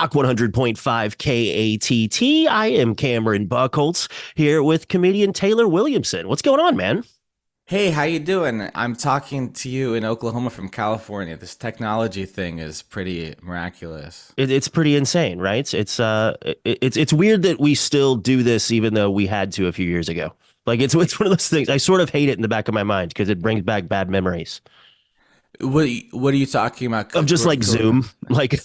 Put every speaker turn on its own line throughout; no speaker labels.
Rock 100.5 KATT. I am Cameron Buchholtz here with comedian Taylor Williamson. What's going on, man?
Hey, how you doing? I'm talking to you in Oklahoma from California. This technology thing is pretty miraculous.
It's pretty insane, right? It's weird that we still do this even though we had to a few years ago. Like it's one of those things. I sort of hate it in the back of my mind because it brings back bad memories
What are you talking about?
of just like Zoom. Like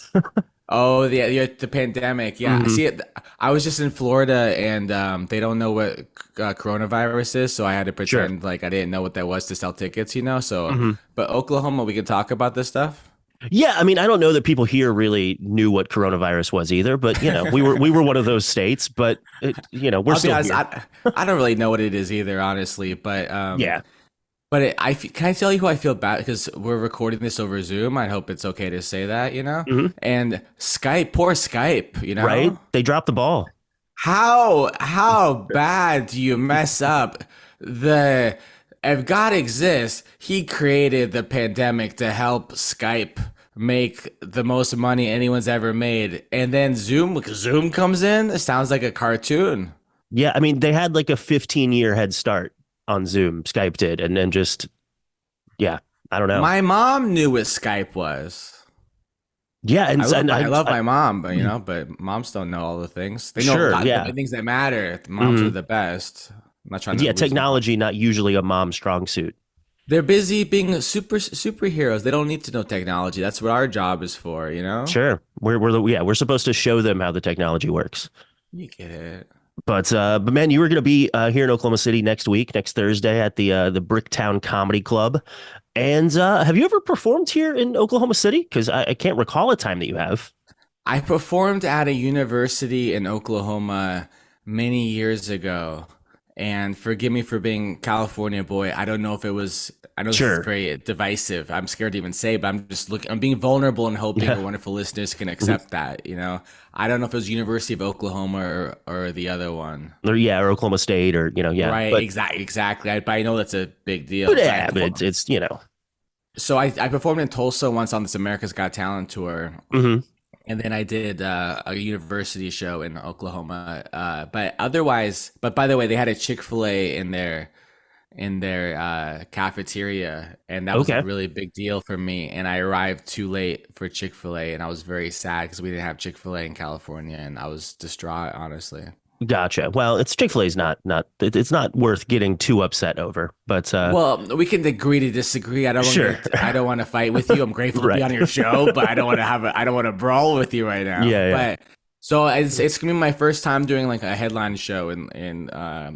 Oh, the pandemic. Yeah.
mhm,
See, I was just in Florida and they don't know what coronavirus is, so I had to
sure.
pretend like I didn't know what that was to sell tickets, you know? So,
Mhm.
but Oklahoma, we can talk about this stuff.
Yeah, I mean, I don't know that people here really knew what coronavirus was either, but we were one of those states, but we're
I'll be
still
honest,
here.
I don't really know what it is either, honestly, but
Yeah.
can I tell you who I feel bad because we're recording this over Zoom. I hope it's okay to say that, you know?
Mhm.
And Skype, poor Skype, you
Right?
know?
They dropped the ball.
How bad do you mess up the if God exists, he created the pandemic to help Skype make the most money anyone's ever made. And then Zoom comes in, it sounds like a cartoon.
Yeah, I mean, they had like a 15-year head start on Zoom, Skype did, and then just yeah, I don't know.
My mom knew what Skype was.
Yeah, and, and
I love
I
my mom, but but moms don't know all the things. They know
sure,
the
yeah.
things that matter. The moms are
Mhm.
the best. I'm not trying to
Yeah,
lose mom.
technology not usually a mom strong suit.
They're busy being superheroes. They don't need to know technology. That's what our job is for, you know?
Sure. We're supposed to show them how the technology works.
You get it.
But man, you were going to be here in Oklahoma City next week, next Thursday at the Bricktown Comedy Club. And have you ever performed here in Oklahoma City? Because I can't recall a time that you have.
I performed at a university in Oklahoma many years ago. And forgive me for being California boy. I don't know if it was, I know this is
Sure.
very divisive. I'm scared to even say, but I'm being vulnerable and hoping
Yeah.
your wonderful listeners can accept that, you know? I don't know if it was University of Oklahoma or the other one.
Or Oklahoma State or yeah.
Right, exactly. But I know that's a big
But
deal. But
yeah, but it's.
so I performed in Tulsa once on this America's Got Talent tour,
Mhm.
and then I did a university show in Oklahoma. But by the way, they had a Chick-fil-A in their cafeteria, and that was a
Okay.
really big deal for me. And I arrived too late for Chick-fil-A, and I was very sad because we didn't have Chick-fil-A in California, and I was distraught, honestly.
Gotcha. Well, it's Chick-fil-A is it's not worth getting too upset over, but
Well, we can agree to disagree.
sure.
I don't want to fight with you. I'm grateful to be
Right.
on your show, but I don't want to brawl with you right now.
Yeah, yeah.
But so it's gonna be my first time doing like a headline show in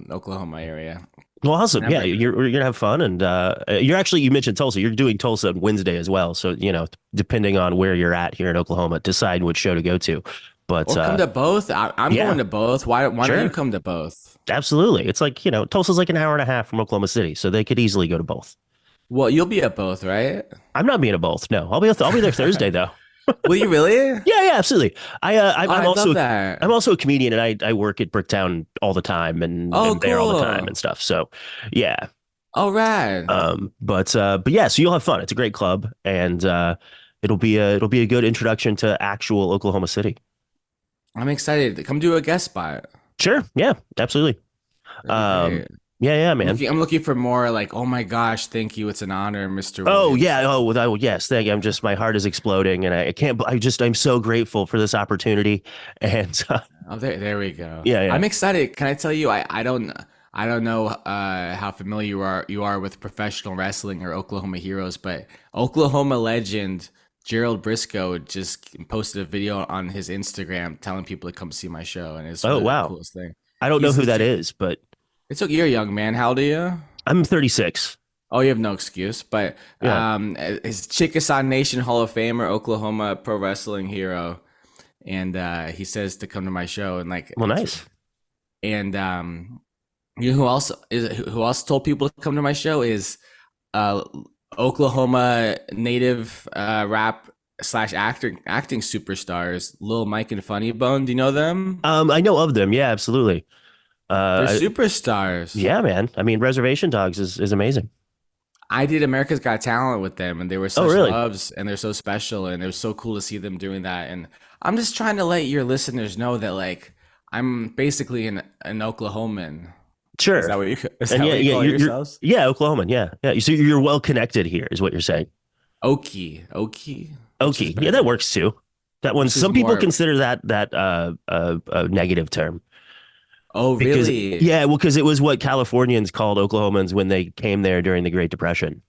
Oklahoma area.
Well,
And
awesome.
I'm
Yeah,
very,
you're gonna have fun, and you mentioned Tulsa. You're doing Tulsa on Wednesday as well. So depending on where you're at here in Oklahoma, decide which show to go to. But
or come to both. I'm
yeah,
going to both. Why don't you
sure,
come to both?
absolutely. It's like Tulsa's like an hour and a half from Oklahoma City, so they could easily go to both.
Well, you'll be at both, right?
I'm not being at both. No, I'll be there Thursday though.
Will you really?
Yeah, yeah, absolutely.
Oh,
I'm
I love
also
that.
I'm also a comedian, and I work at Bricktown all the time, and
Oh,
am there all the time
cool.
and stuff. So yeah.
All right.
But yeah, so you'll have fun. It's a great club, and it'll be a good introduction to actual Oklahoma City.
I'm excited. Come do a guest spot.
Sure. Yeah, absolutely.
That'd be
Um,
great.
yeah, yeah, man.
I'm looking for more like, oh my gosh, thank you. It's an honor, Mr.
Oh yeah.
Williamson.
Yes. Thank you. My heart is exploding, and I can't. I'm so grateful for this opportunity, and
Oh, there we go.
yeah, yeah.
I'm excited. Can I tell you, I don't know how familiar you are with professional wrestling or Oklahoma heroes, but Oklahoma legend Gerald Briscoe just posted a video on his Instagram telling people to come see my show, and it's
Oh
really the
wow.
coolest thing.
I don't know
He's
who that
legit.
is, but
It's okay. You're a young man. How old are you?
I'm 36.
Oh, you have no excuse. But
Yeah.
his Chickasaw Nation Hall of Famer, Oklahoma pro wrestling hero, and he says to come to my show, and like
Well,
it's
nice.
and you know who else told people to come to my show is uh Oklahoma native rap slash acting superstars Lil Mike and Funny Bone. Do you know them?
I know of them. Yeah, absolutely.
They're
Uh, I,
superstars.
yeah, man. I mean, Reservation Dogs is amazing.
I did America's Got Talent with them, and they were
Oh,
such
really?
loves, and they're so special, and it was so cool to see them doing that. And I'm just trying to let your listeners know that like I'm basically an Oklahoman. Is
Sure.
that what you is
And
that
yeah,
what you
yeah,
call
you're
yourselves?
yeah, Oklahoman. Yeah, yeah. So you're well connected here, is what you're saying.
Okie, Okie, which is
Okay, yeah, that
better,
works too. That one.
which is
Some people
more.
consider that a negative term
Oh,
because
really?
yeah, well, because it was what Californians called Oklahomans when they came there during the Great Depression,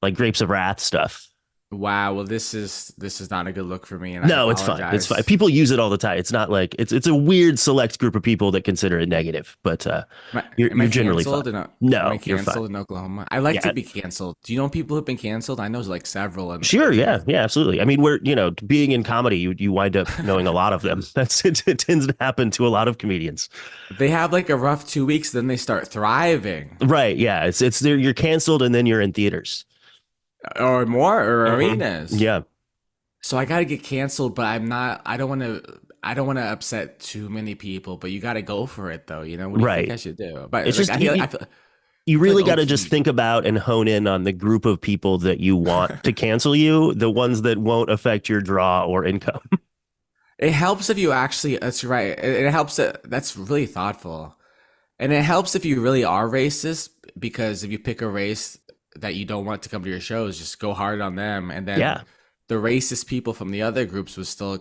like grapes of wrath stuff.
Wow. Well, this is not a good look for me, and I
No, it's fine. It's fine.
apologize.
People use it all the time. It's not like it's a weird select group of people that consider it negative, but
Am I
you're generally fine.
canceled? Am I
No, you're fine.
canceled in Oklahoma? I like to
Yeah,
be canceled. Do you know people who've been canceled? I know like several, and
sure. Yeah, yeah, absolutely. I mean, we're being in comedy, you wind up knowing a lot of them. It tends to happen to a lot of comedians.
they have like a rough 2 weeks, then they start thriving,
Right. Yeah. It's there. You're canceled and then you're in theaters.
or more, or
Hmm.
arenas.
Yeah.
So I gotta get canceled, but I'm not. I don't want to. I don't want to upset too many people. But you got to go for it, though. You know what do you think I
Right.
should do? But
It's
like
just
I feel, like,
you
I feel
really
like
got to just
okay.
think about and hone in on the group of people that you want to cancel you, the ones that won't affect your draw or income.
It helps if you actually. That's right. It helps. That's really thoughtful. And it helps if you really are racist, because if you pick a race that you don't want to come to your shows, just go hard on them. And then
Yeah.
the racist people from the other groups was still.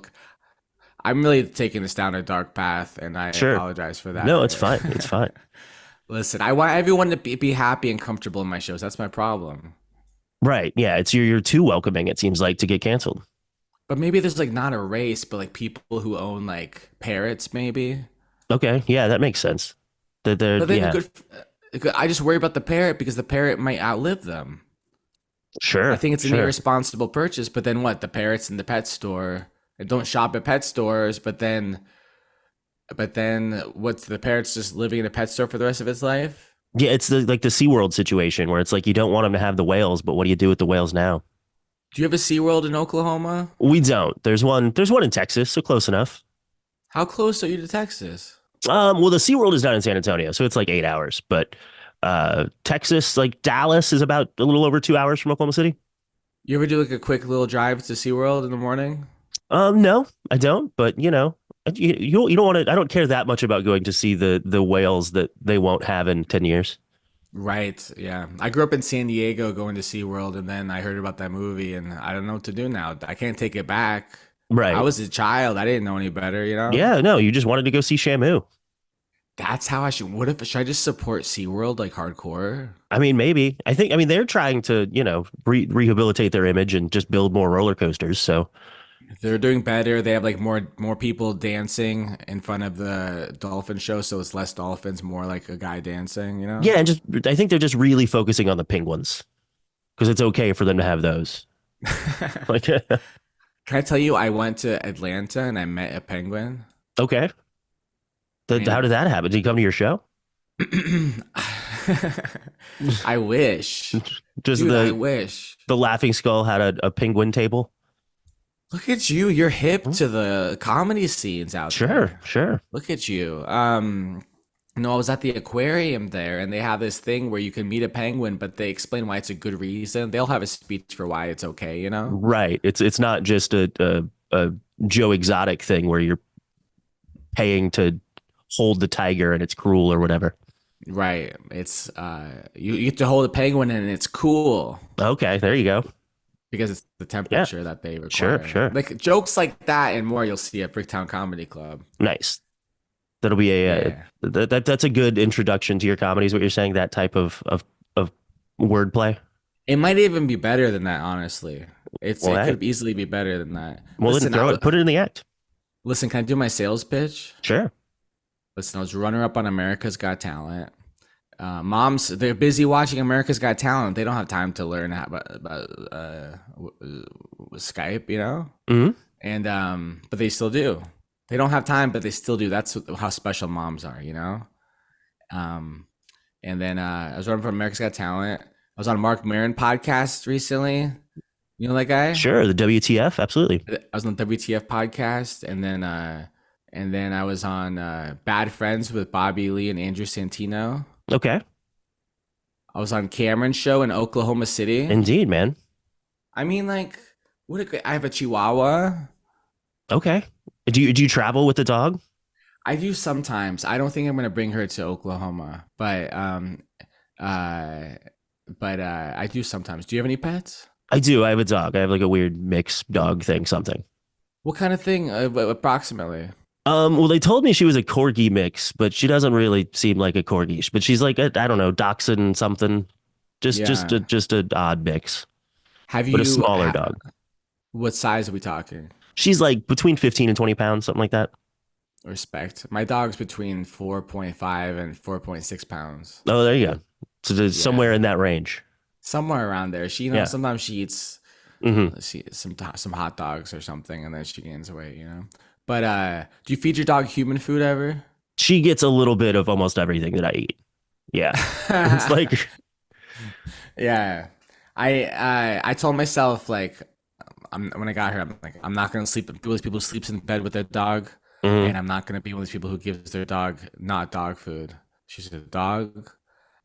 I'm really taking this down a dark path, and I
Sure.
apologize for
No, it's
that.
fine. It's fine.
Listen, I want everyone to be happy and comfortable in my shows. That's my problem.
Right. Yeah. It's you're too welcoming, it seems like, to get canceled.
But maybe there's like not a race, but like people who own like parrots, maybe.
Okay. Yeah, that makes sense. That they're
But then
yeah.
good. I just worry about the parrot because the parrot might outlive them. I
Sure.
think it's an
Sure.
irresponsible purchase, but then what? The parrots in the pet store and don't shop at pet stores, but then what's the parrot's just living in a pet store for the rest of its life?
Yeah, it's the SeaWorld situation where it's like you don't want them to have the whales, but what do you do with the whales now?
Do you have a SeaWorld in Oklahoma?
We don't. There's one in Texas, so close enough.
How close are you to Texas?
Well, the SeaWorld is down in San Antonio, so it's like 8 hours. But Texas, like Dallas, is about a little over 2 hours from Oklahoma City.
You ever do like a quick little drive to SeaWorld in the morning?
No, I don't. But you don't want to. I don't care that much about going to see the whales that they won't have in 10 years.
Right, yeah. I grew up in San Diego going to SeaWorld, and then I heard about that movie, and I don't know what to do now. I can't take it back. I
Right.
was a child. I didn't know any better, you know?
Yeah. No, you just wanted to go see Shamu.
That's how I should. What if, should I just support SeaWorld like hardcore?
I mean, maybe. I mean, they're trying to, rehabilitate their image and just build more roller coasters. So,
They're doing better. They have like more people dancing in front of the dolphin show, so it's less dolphins, more like a guy dancing, you know?
yeah, and just I think they're just really focusing on the penguins because it's okay for them to have those. Like,
Can I tell you, I went to Atlanta and I met a penguin.
okay. How
And
did that happen? Did he come to your show?
I wish.
Just
Dude, I
the
wish.
the Laughing Skull had a penguin table.
Look at you. You're hip
Hmm.
to the comedy scenes out
Sure,
there.
sure.
Look at you. No, I was at the aquarium there, and they have this thing where you can meet a penguin, but they explain why it's a good reason. They'll have a speech for why it's okay, you know?
Right. It's not just a Joe Exotic thing where you're paying to hold the tiger and it's cruel or whatever.
Right. It's you get to hold a penguin and it's cool
Okay, there you go.
because it's the
Yeah,
temperature that they
sure,
require.
sure.
Like jokes like that and more you'll see at Bricktown Comedy Club.
Nice. That'll be
Yeah.
that's a good introduction to your comedy. Is what you're saying? That type of wordplay.
It might even be better than that, honestly.
Well,
It
hey,
could easily be better than that.
well then put it in the act.
Listen, can I do my sales pitch?
Sure.
Listen, I was runner up on America's Got Talent. Moms, they're busy watching America's Got Talent. They don't have time to learn about Skype, you know?
Hmm.
And but they still do. They don't have time, but they still do. That's how special moms are, you know? Um, and then I was running for America's Got Talent. I was on Mark Maron podcast recently. You know that guy?
Sure. The WTF. Absolutely.
I was on the WTF podcast, and then I was on Bad Friends with Bobby Lee and Andrew Santino.
Okay.
I was on Cameron's show in Oklahoma City.
Indeed, man.
I mean, like, what a great, I have a Chihuahua.
Okay. Do you travel with the dog?
I do sometimes. I don't think I'm gonna bring her to Oklahoma, uh, I do sometimes. Do you have any pets?
I do. I have a dog. I have like a weird mixed dog thing, something.
What kind of thing, approximately?
Well, they told me she was a corgi mix, but she doesn't really seem like a corgi. But she's like I don't know, dachshund something.
Yeah.
Just a odd mix,
Have
but a
you?
smaller dog.
What size are we talking?
She's like between 15 and 20 pounds, something like that.
Respect. My dog's between 4.5 and 4.6 pounds.
Oh, there you go. So there's somewhere
Yeah,
in that range.
somewhere around there. She,
Yeah.
sometimes she eats
Hmm.
some hot dogs or something, and then she gains weight. But do you feed your dog human food ever?
She gets a little bit of almost everything that I eat. Yeah. It's like,
Yeah. I told myself like when I got here, I'm like, I'm not gonna sleep. Be one of these people who sleeps in bed with their dog,
mhm.
and I'm not gonna be one of these people who gives their dog not dog food. She's a dog,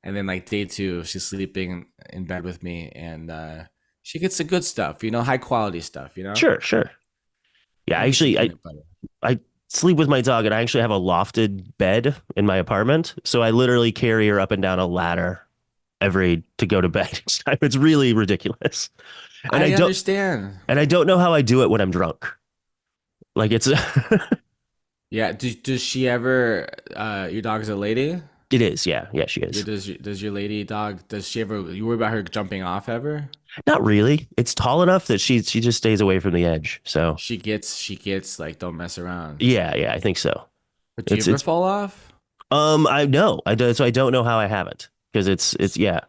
and then like day two, she's sleeping in bed with me, and she gets the good stuff, high quality stuff,
Sure, sure. Yeah,
maybe some
actually,
peanut butter.
I sleep with my dog, and I actually have a lofted bed in my apartment. So I literally carry her up and down a ladder every to go to bed each time. It's really ridiculous. And I
I
don't
understand.
and I don't know how I do it when I'm drunk. Like it's
Yeah. Does she ever? Your dog's a lady.
it is, yeah. Yeah, she
Yeah,
is.
does your lady dog? Does she ever? You worry about her jumping off ever?
Not really. It's tall enough that she just stays away from the edge. So
She gets like don't mess around.
yeah, yeah, I think so.
But do you
It's
ever
it's
fall off?
I know. I do, so I don't know how I haven't because it's yeah.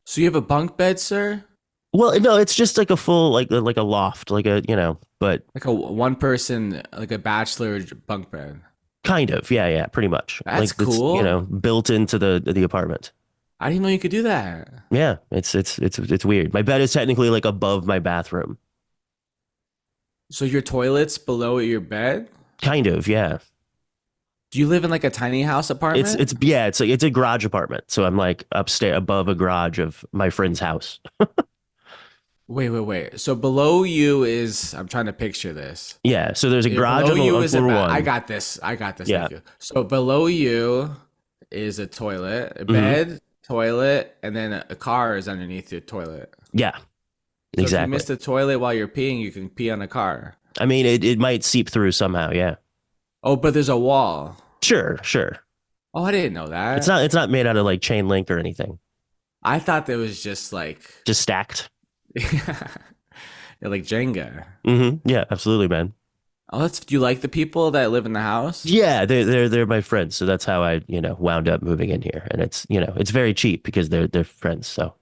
So you have a bunk bed, sir?
Well, no, it's just like a full like a loft, like a, but
Like a one person, like a bachelor bunk bed.
kind of. Yeah, yeah, pretty much.
That's
Like it's,
cool.
built into the apartment.
I didn't know you could do that.
Yeah, it's weird. My bed is technically like above my bathroom.
So your toilet's below your bed?
Kind of, yeah.
Do you live in like a tiny house
It's
apartment?
it's yeah, it's a garage apartment. So I'm like upstairs above a garage of my friend's house.
Wait. So below you is, I'm trying to picture this.
Yeah, so there's a garage
Below
on,
you
on
is a
floor
I
one.
got this. I got this.
Yeah.
Thank you. So below you is a toilet, a
Hmm.
bed, toilet, and then a car is underneath your toilet.
Yeah,
So if you
exactly.
miss the toilet while you're peeing, you can pee on the car.
I mean, it might seep through somehow, yeah.
Oh, but there's a wall.
Sure, sure.
Oh, I didn't know
It's
that.
not made out of like chain link or anything.
I thought there was just like
Just stacked.
like Jenga.
Yeah, absolutely, man.
Oh, do you like the people that live in the house?
Yeah, they're my friends, so that's how I, wound up moving in here, and it's very cheap because they're friends. So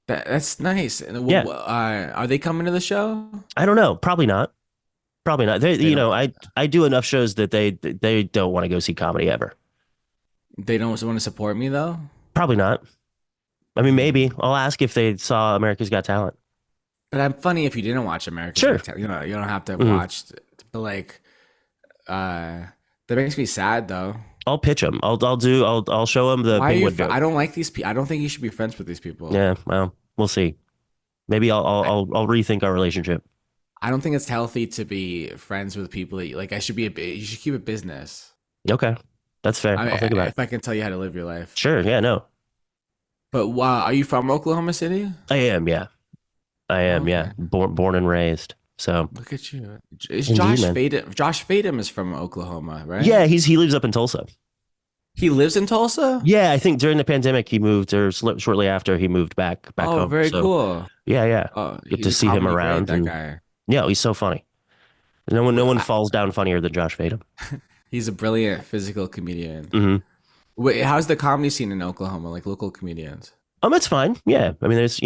That's nice. And
yeah,
are they coming to the show?
I don't know, probably not, probably not.
They don't.
I do enough shows that they don't want to go see comedy ever.
They don't want to support me though.
Probably not. I mean, maybe I'll ask if they saw America's Got Talent.
But I'm funny if you didn't watch America's
Sure.
Got Talent. You don't have to
Mhm.
watch. But like, uh, that makes me sad though.
I'll pitch them. I'll show them the
Why are you?
penguin boat.
I don't like these people. I don't think you should be friends with these people.
Yeah, well, we'll see. Maybe
I,
I'll rethink our relationship.
I don't think it's healthy to be friends with people that like. I should be you should keep it business.
Okay, that's fair. I'll think about it.
If I can tell you how to live your life.
Sure. Yeah. No,
But wow, are you from Oklahoma City?
I am. Yeah, I am. Yeah,
Okay,
born and raised. So
look at you. Is
indeed,
Josh
man.
Fadem? Josh Fadem is from Oklahoma, right?
Yeah, he lives up in Tulsa.
He lives in Tulsa.
Yeah, I think during the pandemic he moved, or shortly after he moved back
Oh,
home.
very
So
cool.
yeah, yeah,
Oh,
get
he's
to
a
see him
comedy great.
around,
That
and
guy.
yeah, he's so funny. No one
I,
falls down funnier than Josh Fadem.
he's a brilliant physical comedian.
Hmm.
Wait, how's the comedy scene in Oklahoma? Like local comedians?
It's fine. Yeah, I mean, there's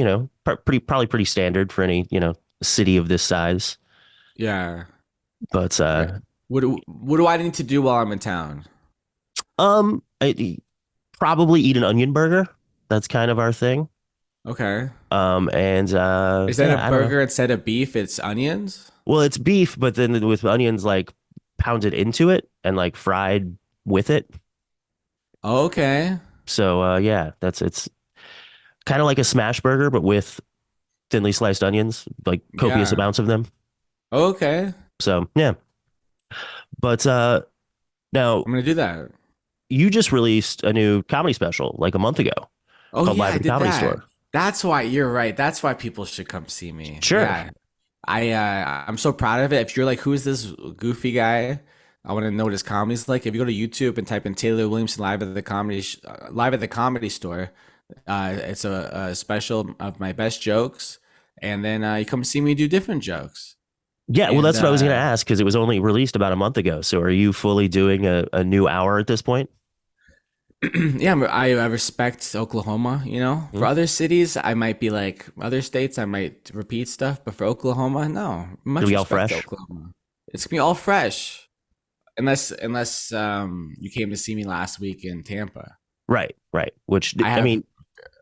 probably pretty standard for any city of this size.
Yeah.
But
Right. What do I need to do while I'm in town?
I probably eat an onion burger. That's kind of our thing.
Okay.
And
Is that
yeah,
a
I don't know.
burger instead of beef? It's onions.
Well, it's beef, but then with onions like pounded into it and like fried with it.
Okay.
So yeah, that's it's. kind of like a smash burger, but with thinly sliced onions, like copious
Yeah.
amounts of them.
Okay.
So yeah, but now
I'm gonna do that.
you just released a new comedy special like a month ago
Oh
called
yeah,
Live
I
at the
did
Comedy
that.
Store.
That's why you're right. That's why people should come see me.
Sure.
Yeah. I'm so proud of it. If you're like, who is this goofy guy? I want to know what his comedy's like. If you go to YouTube and type in Taylor Williamson live at the comedy store, it's a special of my best jokes, and then you come see me do different jokes.
Yeah, well,
And
that's what I was going to ask because it was only released about a month ago. So are you fully doing a new hour at this point?
yeah, I respect Oklahoma. You know, for
Hmm?
other cities, I might be like other states, I might repeat stuff, but for Oklahoma, no,
It'll
much
be all
respect to
fresh.
Oklahoma. It's gonna be all fresh, unless you came to see me last week in Tampa.
Right, right. Which
I
I
have
mean,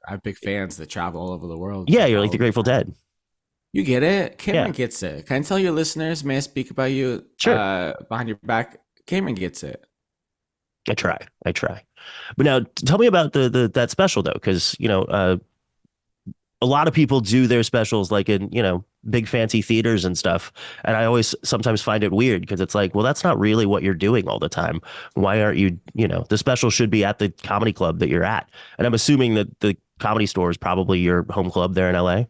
I have big fans that travel all over the world
yeah,
to
you're like the
follow me
Grateful
around.
Dead.
You get it.
Yeah,
Cameron gets it. Can I tell your listeners? May I speak about you
sure.
behind your back? Cameron gets it.
I try. I try. But now tell me about the that special though, because a lot of people do their specials like in big fancy theaters and stuff, and I always sometimes find it weird because it's like, well, that's not really what you're doing all the time. Why aren't you? The special should be at the comedy club that you're at, and I'm assuming that the comedy store is probably your home club there in LA.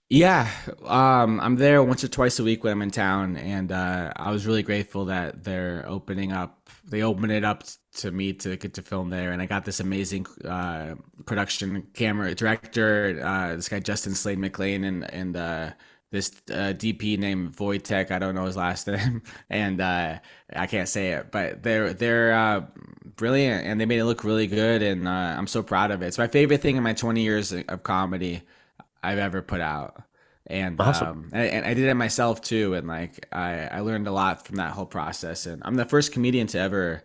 Yeah, I'm there once or twice a week when I'm in town, and I was really grateful that they're opening up. They opened it up to me to get to film there, and I got this amazing production camera director, this guy Justin Slade McLean, and this DP named Wojtek. I don't know his last name, and I can't say it, but they're brilliant, and they made it look really good, and I'm so proud of it. It's my favorite thing in my 20 years of comedy I've ever put out.
Awesome.
And I did it myself too, and like I learned a lot from that whole process. And I'm the first comedian to ever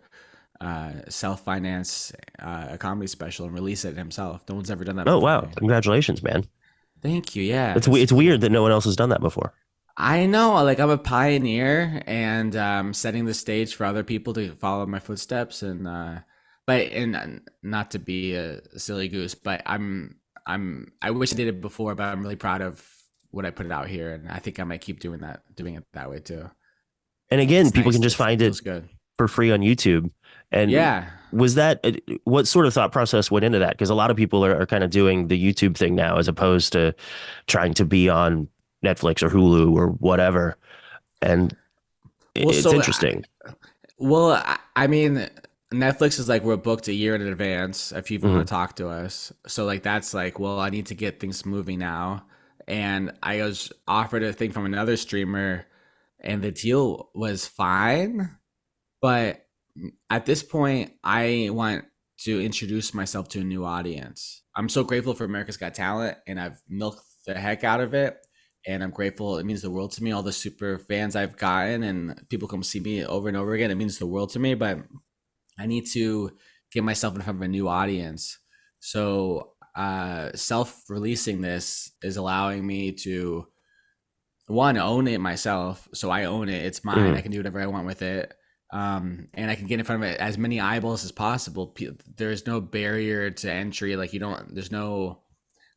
self finance a comedy special and release it himself. No one's ever done that
Oh
before
wow,
me.
congratulations, man.
Thank you. Yeah,
It's
it's
it's weird
cool.
that no one else has done that before.
I know, like I'm a pioneer and setting the stage for other people to follow my footsteps. And not to be a silly goose, but I wish I did it before, but I'm really proud of what I put out here, and I think I might keep doing it that way too.
And again,
It's
people
nice.
can just
It
find it
feels good.
for free on YouTube. And
Yeah.
was that what sort of thought process went into that? Because a lot of people are kind of doing the YouTube thing now as opposed to trying to be on Netflix or Hulu or whatever. And
Well,
it's
so
interesting.
I mean, Netflix is like we're booked a year in advance if you even want
Hmm.
to talk to us. So like that's like, well, I need to get things moving now. And I was offered a thing from another streamer, and the deal was fine. But at this point, I want to introduce myself to a new audience. I'm so grateful for America's Got Talent, and I've milked the heck out of it. And I'm grateful. It means the world to me. All the super fans I've gotten, and people come see me over and over again. It means the world to me. But I need to get myself in front of a new audience. So self-releasing this is allowing me to one own it myself. So I own it. It's mine. I
Hmm.
can do whatever I want with it. And I can get in front of it as many eyeballs as possible. There's no barrier to entry. Like you don't. There's no.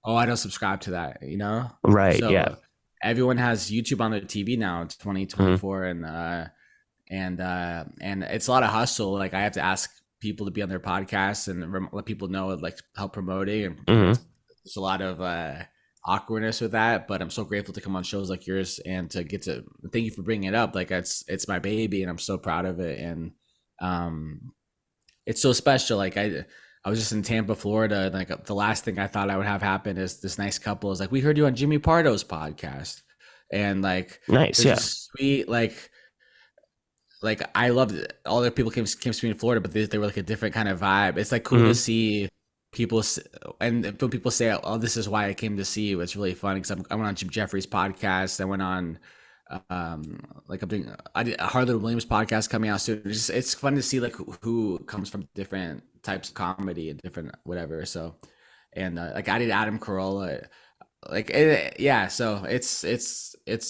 Oh, I don't subscribe to that. You know.
Right. Yeah.
So everyone has YouTube on their TV now. It's
Hmm.
2024, and it's a lot of hustle. Like I have to ask people to be on their podcasts and let people know, like help promoting, and
Hmm.
there's a lot of awkwardness with that. But I'm so grateful to come on shows like yours and to get to thank you for bringing it up. Like it's my baby, and I'm so proud of it, and um, it's so special. Like I was just in Tampa, Florida, and like the last thing I thought I would have happen is this nice couple is like, we heard you on Jimmy Pardo's podcast, and like
Nice.
there's
Yeah.
just sweet like I loved it. All the people came to me in Florida, but they were like a different kind of vibe. It's like cool to
Hmm.
see people, and when people say, "Oh, this is why I came to see you," it's really fun because I went on Jim Jeffries' podcast. I went on, like I'm doing, I did a Harlan Williams podcast coming out soon. It's fun to see like who comes from different types of comedy and different whatever. So, and like I did Adam Carolla, yeah, so it's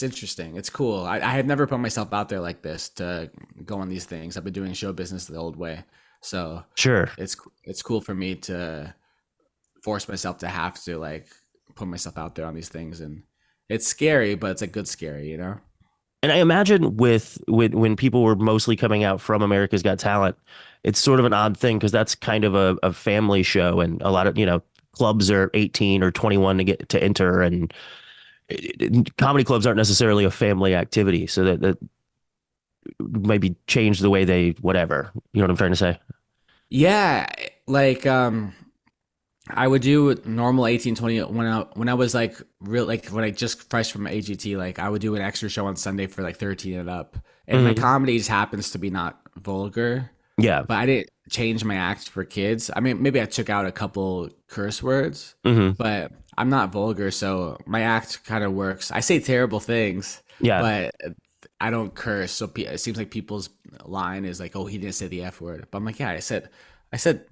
interesting, it's cool. I have never put myself out there like this to go on these things. I've been doing show business the old way, so
Sure.
it's cool for me to force myself to have to like put myself out there on these things, and it's scary, but it's a good scary, you know?
And I imagine with when people were mostly coming out from America's Got Talent, it's sort of an odd thing because that's kind of a family show, and a lot of clubs are 18 or 21 to get to enter, and comedy clubs aren't necessarily a family activity, so that maybe change the way they whatever. You know what I'm trying to say?
Yeah, like I would do normal 18, 20 when I was like real, like when I just fresh from AGT, like I would do an extra show on Sunday for like 13 and up. And my
Hmm.
comedy just happens to be not vulgar,
Yeah.
but I didn't change my act for kids. I mean, maybe I took out a couple curse words,
Hmm.
but I'm not vulgar, so my act kind of works. I say terrible things,
Yeah.
but I don't curse. So it seems like people's line is like, "Oh, he didn't say the F word." But I'm like, "Yeah, I said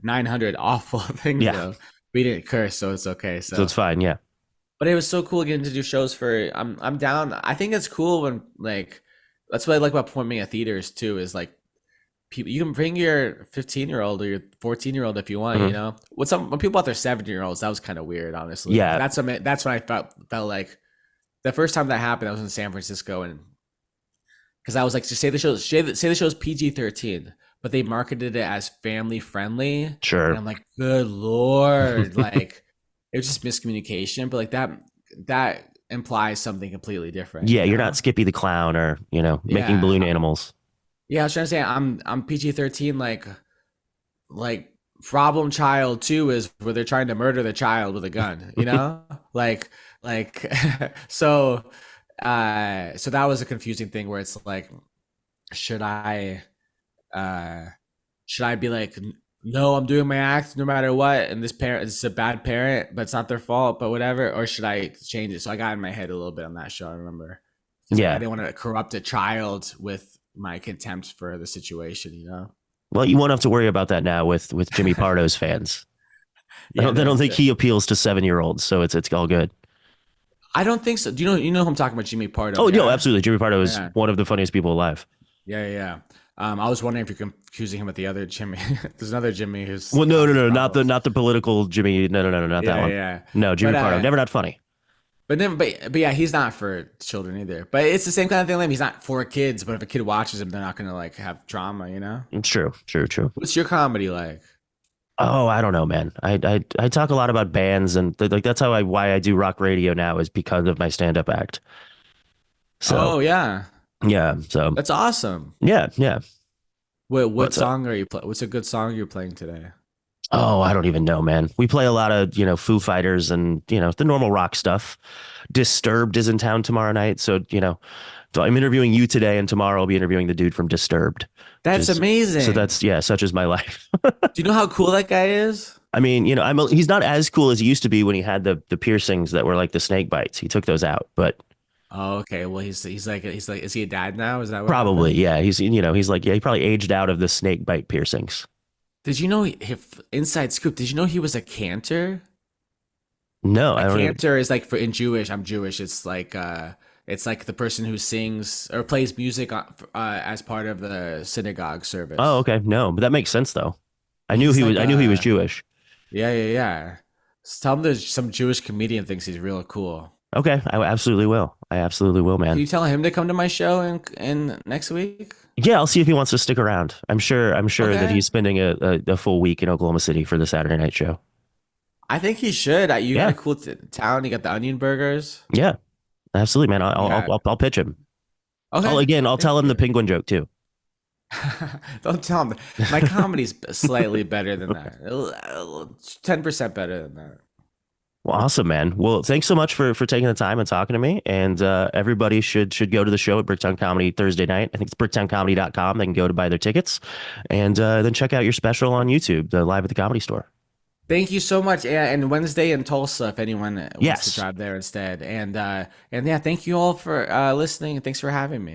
900 awful things
Yeah.
though. We didn't curse, so it's okay."
So it's
So,
fine. Yeah.
but it was so cool getting to do shows for. I'm down. I think it's cool when like that's what I like about performing at theaters too. Is like people you can bring your 15-year-old or your 14-year-old if you want. You
Hmm.
know, when people out there 7-year-olds, that was kind of weird, honestly.
Yeah.
That's when I felt like the first time that happened. I was in San Francisco, and because I was like, just say the show's PG-13, but they marketed it as family friendly, and
Sure.
I'm like, good lord, like it was just miscommunication, but like that implies something completely different,
Yeah.
you
You're
know?
not Skippy the Clown or making
Yeah,
balloon animals.
yeah. I was trying to say I'm PG-13, like problem child two is where they're trying to murder the child with a gun, you know, like so. So that was a confusing thing where it's like, should I uh should I be like, no, I'm doing my act no matter what, and this parent is a bad parent, but it's not their fault, but whatever, or should I change it? So I got in my head a little bit on that show, I remember, because I
Yeah.
didn't want to corrupt a child with my contempt for the situation, you know?
Well, you won't have to worry about that now with Jimmy Pardo's fans. I
Yeah,
don't. They don't
no,
think he appeals to 7-year-olds, so it's all good.
I don't think so. Do you know who I'm talking about? Jimmy Pardo,
Oh no,
yeah?
absolutely. Jimmy Pardo is
Yeah,
one of the funniest people alive.
yeah, yeah, yeah. I was wondering if you're confusing him with the other Jimmy. There's another Jimmy who's
Well, no, no,
causing
no,
problems.
not the political Jimmy. No, no, no, no, not that
Yeah,
one.
yeah.
No,
But
Jimmy Pardo, never not funny.
but yeah, he's not for children either. But it's the same kind of thing. Like he's not for kids, but if a kid watches him, they're not gonna like have drama, you know?
It's true, true, true.
What's your comedy like?
Oh, I don't know, man. I talk a lot about bands and like that's how I why I do rock radio now is because of my stand up act. So
Oh yeah,
yeah, so
that's awesome.
yeah, yeah.
What
What's up?
song are you play? What's a good song you're playing today?
Oh, I don't even know, man. We play a lot of, Foo Fighters and, the normal rock stuff. Disturbed is in town tomorrow night. So I'm interviewing you today and tomorrow I'll be interviewing the dude from Disturbed.
That's
Just so
amazing.
that's yeah, such is my life.
Do you know how cool that guy is?
I mean, he's not as cool as he used to be when he had the piercings that were like the snake bites. He took those out, but
Oh, okay. Well, he's like, is he a dad now? Is that what
probably,
happened?
yeah, he's like, yeah, he probably aged out of the snake bite piercings.
Did you know if inside scoop? Did you know he was a cantor?
No,
A
I don't even.
cantor is like for in Jewish. I'm Jewish. It's like the person who sings or plays music as part of the synagogue
Oh,
service.
okay. No, but that makes sense though.
He's like
I knew he was Jewish.
yeah, yeah, yeah. Just tell him there's some Jewish comedian thinks he's real cool.
Okay, I absolutely will. I absolutely will,
Can
man.
you tell him to come to my show in next week?
Yeah, I'll see if he wants to stick around. I'm sure that
Okay.
he's spending a full week in Oklahoma City for the Saturday night show.
I think he should. You got
Yeah,
a cool town. You got the onion burgers.
yeah, absolutely, man.
Yeah.
I'll pitch him.
Okay.
I'll
Thank
tell him the
you.
penguin joke too.
Don't tell him. My comedy's slightly better than that. 10% better than that.
Well, awesome, man. Well, thanks so much for taking the time and talking to me. And everybody should go to the show at Bricktown Comedy Thursday night. I think it's bricktowncomedy.com. They can go to buy their tickets, and then check out your special on YouTube, the Live at the Comedy Store.
Thank you so much. Yeah, and Wednesday in Tulsa, if anyone wants to
Yes.
drive there instead. And yeah, thank you all for listening. And thanks for having me.